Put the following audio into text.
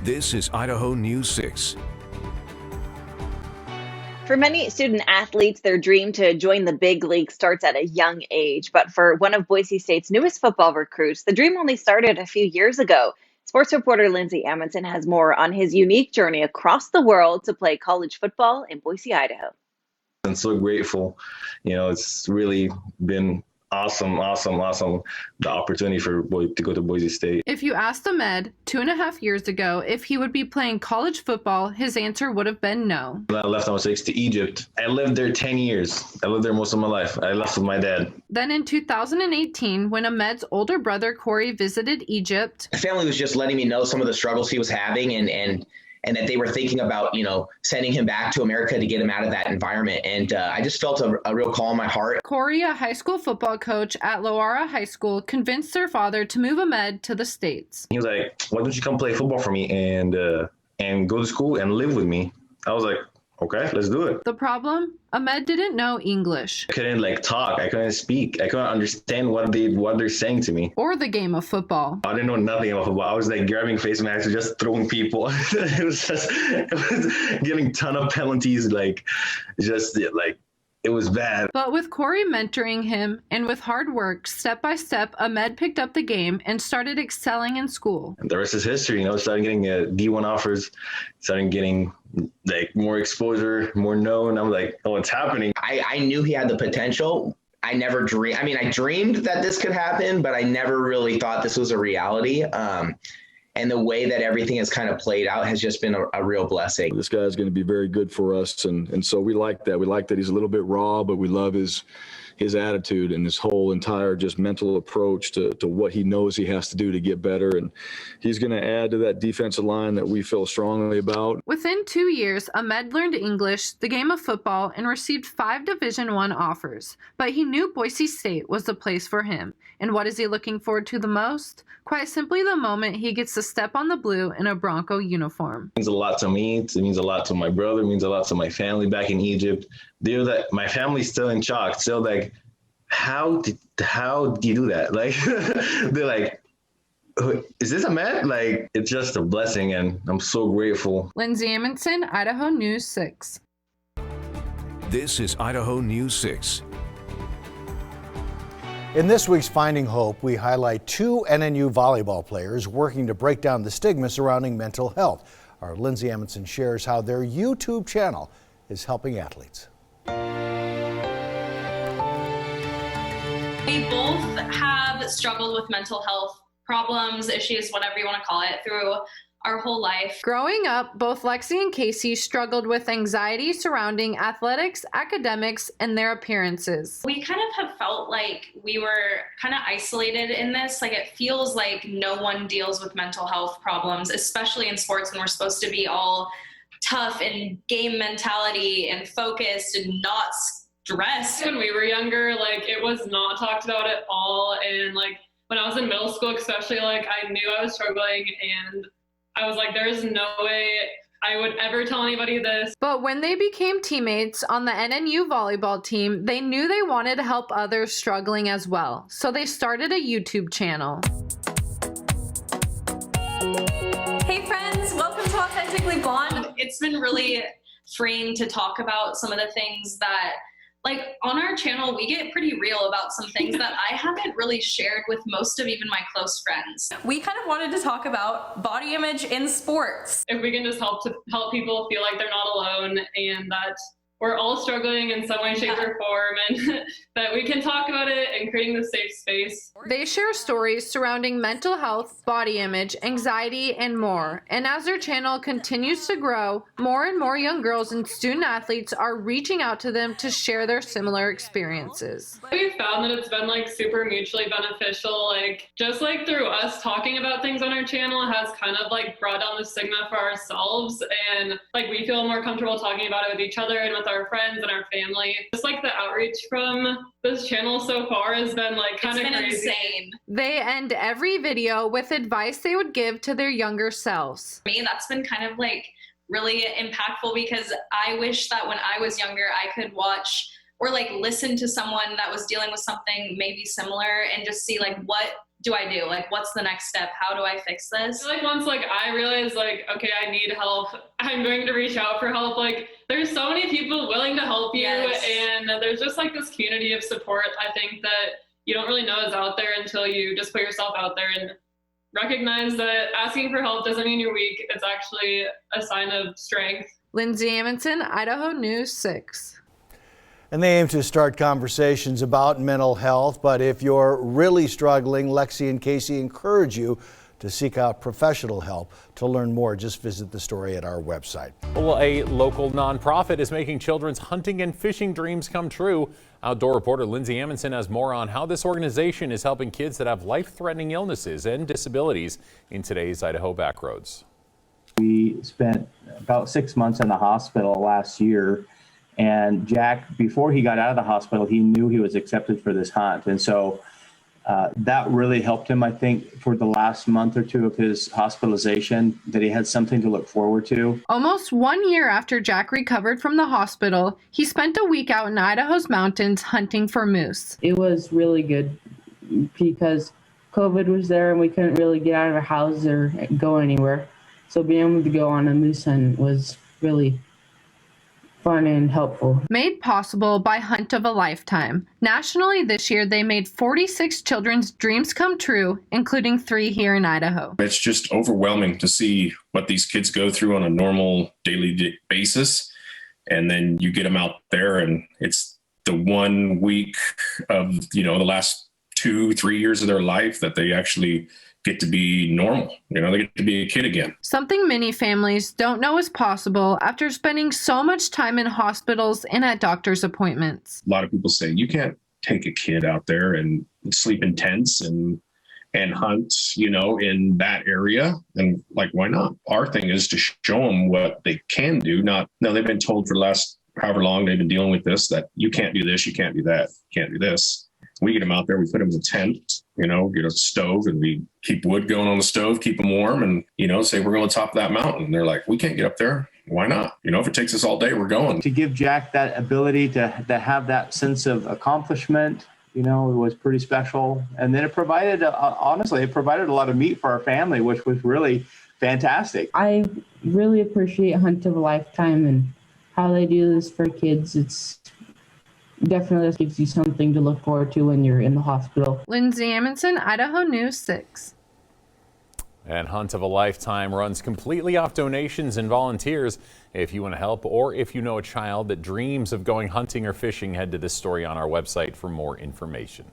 This is Idaho News 6. For many student athletes, their dream to join the big league starts at a young age. But for one of Boise State's newest football recruits, the dream only started a few years ago. Sports reporter Lindsay Amundsen has more on his unique journey across the world to play college football in Boise, Idaho. I'm so grateful. It's really been awesome, the opportunity to go to Boise State. If you asked Ahmed 2.5 years ago if he would be playing college football, his answer would have been no. When I left, I was 6 to Egypt. I lived there 10 years. I lived there most of my life. I left with my dad. Then in 2018, when Ahmed's older brother Corey visited Egypt, my family was just letting me know some of the struggles he was having and that they were thinking about, sending him back to America to get him out of that environment. And I just felt a real call in my heart. Corey, a high school football coach at Loara High School, convinced their father to move Ahmed to the States. He was like, why don't you come play football for me and go to school and live with me? I was like, okay, let's do it. The problem? Ahmed didn't know English. I couldn't talk. I couldn't speak. I couldn't understand what they're saying to me. Or the game of football. I didn't know nothing about football. I was grabbing face masks and just throwing people. it was getting a ton of penalties. It was bad. But with Corey mentoring him and with hard work, step by step, Ahmed picked up the game and started excelling in school. And the rest is history. Started getting D1 offers, started getting more exposure, more known. I'm like, oh, it's happening. I knew he had the potential. I never dreamed. I dreamed that this could happen, but I never really thought this was a reality. And the way that everything has kind of played out has just been a real blessing. This guy is going to be very good for us. And so we like that. We like that he's a little bit raw, but we love his attitude and his whole entire just mental approach to what he knows he has to do to get better. And he's going to add to that defensive line that we feel strongly about. Within 2 years, Ahmed learned English, the game of football, and received 5 Division I offers. But he knew Boise State was the place for him. And what is he looking forward to the most? Quite simply the moment he gets to step on the blue in a Bronco uniform. It means a lot to me. It means a lot to my brother. It means a lot to my family back in Egypt. My family's still in shock. Still how do you do that? They're like, is this a man? It's just a blessing, and I'm so grateful. Lindsay Amundsen, Idaho News 6. This is Idaho News 6. In this week's Finding Hope, we highlight 2 NNU volleyball players working to break down the stigma surrounding mental health. Our Lindsay Amundsen shares how their YouTube channel is helping athletes. We both have struggled with mental health problems, issues, whatever you want to call it, through our whole life. Growing up, both Lexi and Casey struggled with anxiety surrounding athletics, academics, and their appearances. We kind of have felt like we were kind of isolated in this. It feels like no one deals with mental health problems, especially in sports when we're supposed to be all tough and game mentality and focused and not stressed. When we were younger, it was not talked about at all. And when I was in middle school, especially, I knew I was struggling, and I was like, there's no way I would ever tell anybody this. But when they became teammates on the NNU volleyball team, they knew they wanted to help others struggling as well. So they started a YouTube channel. Hey friends, welcome to Authentically Blonde. It's been really freeing to talk about some of the things that, on our channel, we get pretty real about some things that I haven't really shared with most of even my close friends. We kind of wanted to talk about body image in sports. If we can just help people feel like they're not alone and that we're all struggling in some way, shape, or form, and that we can talk about it and creating the safe space. They share stories surrounding mental health, body image, anxiety, and more. And as their channel continues to grow, more and more young girls and student athletes are reaching out to them to share their similar experiences. We've found that it's been super mutually beneficial. Just through us talking about things on our channel has kind of brought down the stigma for ourselves, and we feel more comfortable talking about it with each other and with our friends and our family. Just the outreach from this channel so far has been kind of crazy. Insane. They end every video with advice they would give to their younger selves. For me, that's been kind of really impactful, because I wish that when I was younger, I could watch or listen to someone that was dealing with something maybe similar and just see what do I do? Like, what's the next step? How do I fix this? Like once like I realized like, okay, I need help, I'm going to reach out for help. Like there's so many people willing to help you. Yes. And there's just like this community of support. I think that you don't really know is out there until you just put yourself out there and recognize that asking for help doesn't mean you're weak. It's actually a sign of strength. Lindsay Amundsen, Idaho News 6. And they aim to start conversations about mental health, but if you're really struggling, Lexi and Casey encourage you to seek out professional help. To learn more, just visit the story at our website. Well, a local nonprofit is making children's hunting and fishing dreams come true. Outdoor reporter Lindsay Amundsen has more on how this organization is helping kids that have life-threatening illnesses and disabilities in today's Idaho backroads. We spent about 6 months in the hospital last year. And Jack, before he got out of the hospital, he knew he was accepted for this hunt. And so that really helped him, I think, for the last month or two of his hospitalization, that he had something to look forward to. Almost 1 year after Jack recovered from the hospital, he spent a week out in Idaho's mountains hunting for moose. It was really good because COVID was there and we couldn't really get out of our house or go anywhere. So being able to go on a moose hunt was really fun and helpful. Made possible by Hunt of a Lifetime. Nationally this year, they made 46 children's dreams come true, including 3 here in Idaho. It's just overwhelming to see what these kids go through on a normal daily basis. And then you get them out there and it's the 1 week of, the last 2-3 years of their life that they actually get to be normal. They get to be a kid again. Something many families don't know is possible after spending so much time in hospitals and at doctor's appointments. A lot of people say you can't take a kid out there and sleep in tents and hunt, in that area. And like, why not? Our thing is to show them what they can do. They've been told for the last however long they've been dealing with this, that you can't do this, you can't do that, you can't do this. We get them out there, we put them in a tent, get a stove, and we keep wood going on the stove, keep them warm, and, say we're going to top of that mountain. They're like, we can't get up there. Why not? If it takes us all day, we're going. To give Jack that ability to have that sense of accomplishment, it was pretty special. And then it provided, honestly, a lot of meat for our family, which was really fantastic. I really appreciate Hunt of a Lifetime and how they do this for kids. It's definitely gives you something to look forward to when you're in the hospital. Lindsay Amundsen, Idaho News 6. And Hunt of a Lifetime runs completely off donations and volunteers. If you want to help or if you know a child that dreams of going hunting or fishing, head to this story on our website for more information.